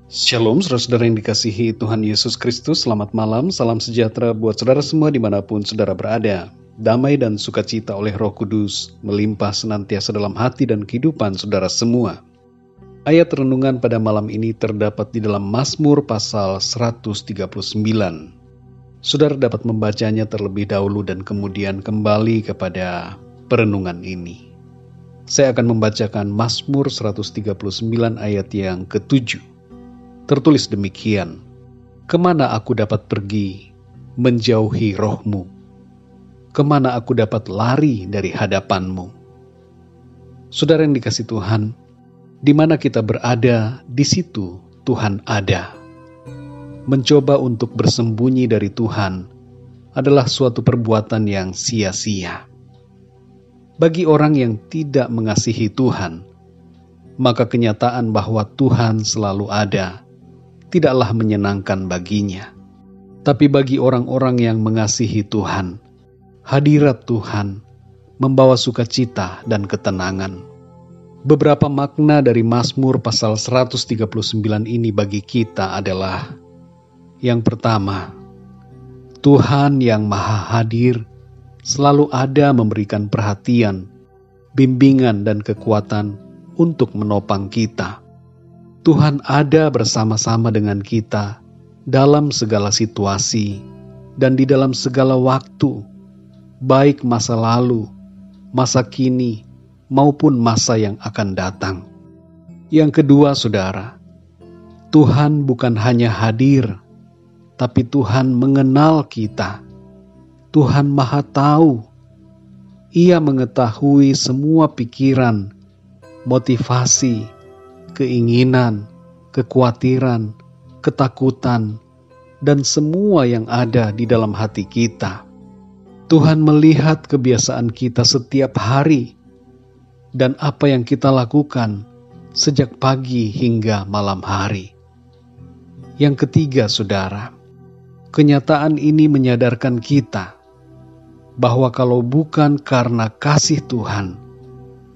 Shalom, saudara-saudara yang dikasihi Tuhan Yesus Kristus. Selamat malam, salam sejahtera buat saudara semua dimanapun saudara berada. Damai dan sukacita oleh Roh Kudus melimpah senantiasa dalam hati dan kehidupan saudara semua. Ayat renungan pada malam ini terdapat di dalam Mazmur pasal 139. Saudara dapat membacanya terlebih dahulu dan kemudian kembali kepada perenungan ini. Saya akan membacakan Mazmur 139 ayat yang ke-7. Tertulis demikian, "Kemana aku dapat pergi menjauhi roh-Mu? Kemana aku dapat lari dari hadapan-Mu?" Saudara yang dikasihi Tuhan, di mana kita berada, di situ Tuhan ada. Mencoba untuk bersembunyi dari Tuhan adalah suatu perbuatan yang sia-sia. Bagi orang yang tidak mengasihi Tuhan, maka kenyataan bahwa Tuhan selalu ada tidaklah menyenangkan baginya. Tapi bagi orang-orang yang mengasihi Tuhan, hadirat Tuhan membawa sukacita dan ketenangan. Beberapa makna dari Mazmur pasal 139 ini bagi kita adalah: yang pertama, Tuhan yang Maha Hadir selalu ada memberikan perhatian, bimbingan dan kekuatan untuk menopang kita. Tuhan ada bersama-sama dengan kita dalam segala situasi dan di dalam segala waktu, baik masa lalu, masa kini, maupun masa yang akan datang. Yang kedua, saudara, Tuhan bukan hanya hadir, tapi Tuhan mengenal kita. Tuhan Maha Tahu. Ia mengetahui semua pikiran, motivasi, keinginan, kekhawatiran, ketakutan, dan semua yang ada di dalam hati kita. Tuhan melihat kebiasaan kita setiap hari dan apa yang kita lakukan sejak pagi hingga malam hari. Yang ketiga, saudara, kenyataan ini menyadarkan kita bahwa kalau bukan karena kasih Tuhan,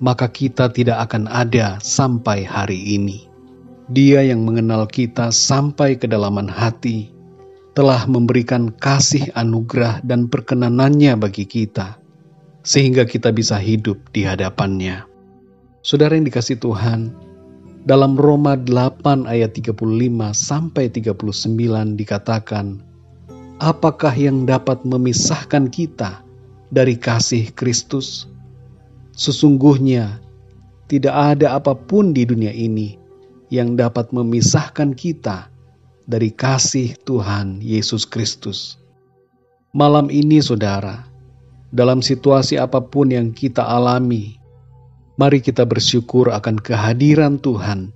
maka kita tidak akan ada sampai hari ini. Dia yang mengenal kita sampai kedalaman hati telah memberikan kasih anugerah dan perkenanannya bagi kita, sehingga kita bisa hidup di hadapannya. Saudara yang dikasihi Tuhan, dalam Roma 8 ayat 35 sampai 39 dikatakan, "Apakah yang dapat memisahkan kita dari kasih Kristus? Sesungguhnya tidak ada apapun di dunia ini yang dapat memisahkan kita dari kasih Tuhan Yesus Kristus." Malam ini, saudara, dalam situasi apapun yang kita alami, mari kita bersyukur akan kehadiran Tuhan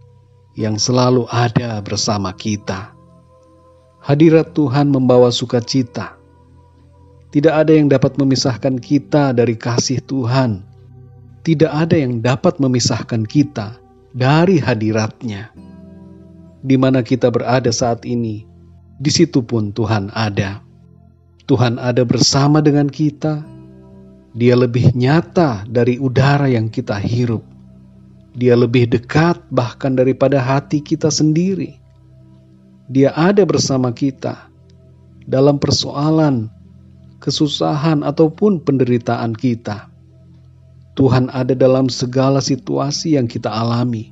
yang selalu ada bersama kita. Hadirat Tuhan membawa sukacita. Tidak ada yang dapat memisahkan kita dari kasih Tuhan. Tidak ada yang dapat memisahkan kita dari hadiratnya. Di mana kita berada saat ini, di situ pun Tuhan ada. Tuhan ada bersama dengan kita. Dia lebih nyata dari udara yang kita hirup. Dia lebih dekat bahkan daripada hati kita sendiri. Dia ada bersama kita dalam persoalan, kesusahan ataupun penderitaan kita. Tuhan ada dalam segala situasi yang kita alami,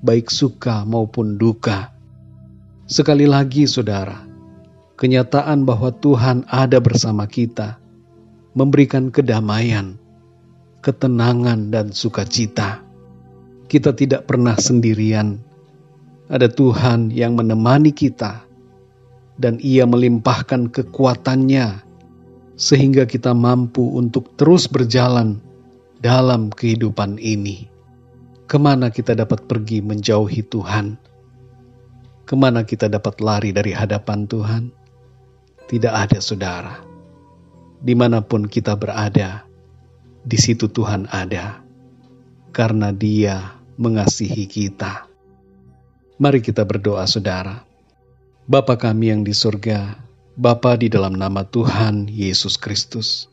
baik suka maupun duka. Sekali lagi, saudara, kenyataan bahwa Tuhan ada bersama kita memberikan kedamaian, ketenangan, dan sukacita. Kita tidak pernah sendirian. Ada Tuhan yang menemani kita, dan Ia melimpahkan kekuatannya sehingga kita mampu untuk terus berjalan dalam kehidupan ini. Kemana kita dapat pergi menjauhi Tuhan? Kemana kita dapat lari dari hadapan Tuhan? Tidak ada, saudara. Dimanapun kita berada, di situ Tuhan ada, karena Dia mengasihi kita. Mari kita berdoa, saudara. Bapa kami yang di surga, Bapa di dalam nama Tuhan Yesus Kristus,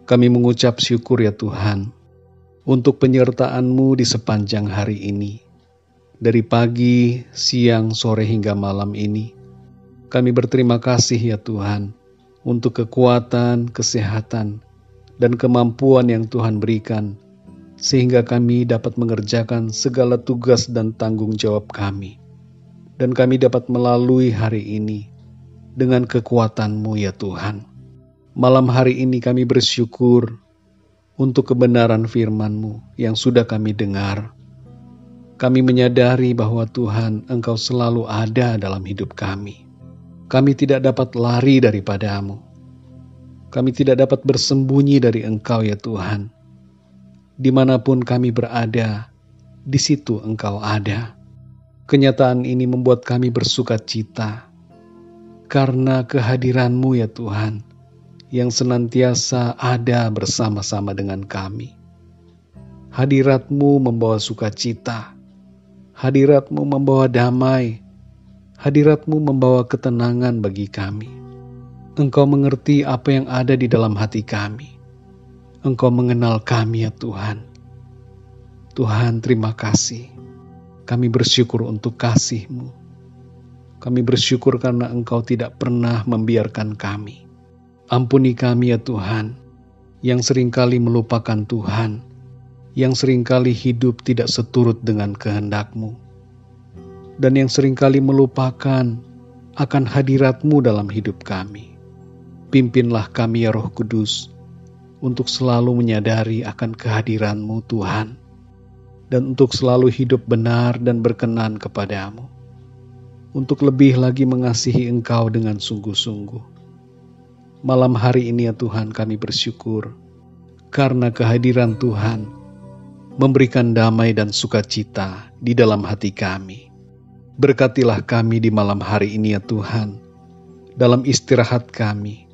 kami mengucap syukur ya Tuhan, untuk penyertaan-Mu di sepanjang hari ini. dari pagi, siang, sore hingga malam ini. Kami berterima kasih ya Tuhan untuk kekuatan, kesehatan, dan kemampuan yang Tuhan berikan, sehingga kami dapat mengerjakan segala tugas dan tanggung jawab kami. Dan kami dapat melalui hari ini dengan kekuatan-Mu ya Tuhan. Malam hari ini kami bersyukur untuk kebenaran firman-Mu yang sudah kami dengar. Kami menyadari bahwa Tuhan, Engkau selalu ada dalam hidup kami. Kami tidak dapat lari daripada-Mu. Kami tidak dapat bersembunyi dari Engkau ya Tuhan. Dimanapun kami berada, di situ Engkau ada. Kenyataan ini membuat kami bersuka cita karena kehadiran-Mu ya Tuhan, yang senantiasa ada bersama-sama dengan kami. Hadirat-Mu membawa sukacita. Hadirat-Mu membawa damai. Hadirat-Mu membawa ketenangan bagi kami. Engkau mengerti apa yang ada di dalam hati kami. Engkau mengenal kami ya Tuhan. Tuhan, terima kasih. Kami bersyukur untuk kasih-Mu. Kami bersyukur karena Engkau tidak pernah membiarkan kami. Ampuni kami ya Tuhan, yang seringkali melupakan Tuhan, yang seringkali hidup tidak seturut dengan kehendak-Mu, dan yang seringkali melupakan akan hadirat-Mu dalam hidup kami. Pimpinlah kami ya Roh Kudus, untuk selalu menyadari akan kehadiran-Mu Tuhan, dan untuk selalu hidup benar dan berkenan kepada-Mu, untuk lebih lagi mengasihi Engkau dengan sungguh-sungguh. Malam hari ini ya Tuhan kami bersyukur, karena kehadiran Tuhan memberikan damai dan sukacita di dalam hati kami. Berkatilah kami di malam hari ini ya Tuhan, dalam istirahat kami.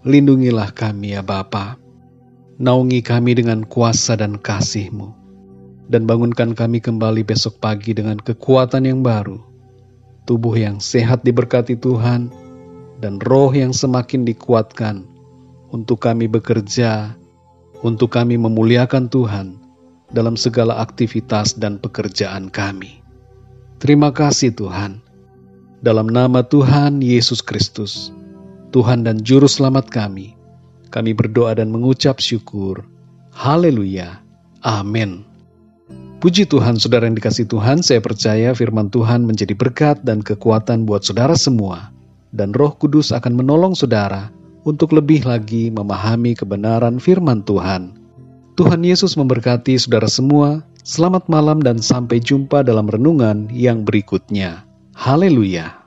Lindungilah kami ya Bapa. Naungi kami dengan kuasa dan kasih-Mu, dan bangunkan kami kembali besok pagi dengan kekuatan yang baru, tubuh yang sehat diberkati Tuhan, dan roh yang semakin dikuatkan untuk kami bekerja, untuk kami memuliakan Tuhan dalam segala aktivitas dan pekerjaan kami. Terima kasih Tuhan. Dalam nama Tuhan Yesus Kristus, Tuhan dan Juru Selamat kami berdoa dan mengucap syukur. Haleluya. Amin. Puji Tuhan, saudara yang dikasihi Tuhan, saya percaya firman Tuhan menjadi berkat dan kekuatan buat saudara semua. Dan Roh Kudus akan menolong saudara untuk lebih lagi memahami kebenaran firman Tuhan. Tuhan Yesus memberkati saudara semua. Selamat malam dan sampai jumpa dalam renungan yang berikutnya. Haleluya.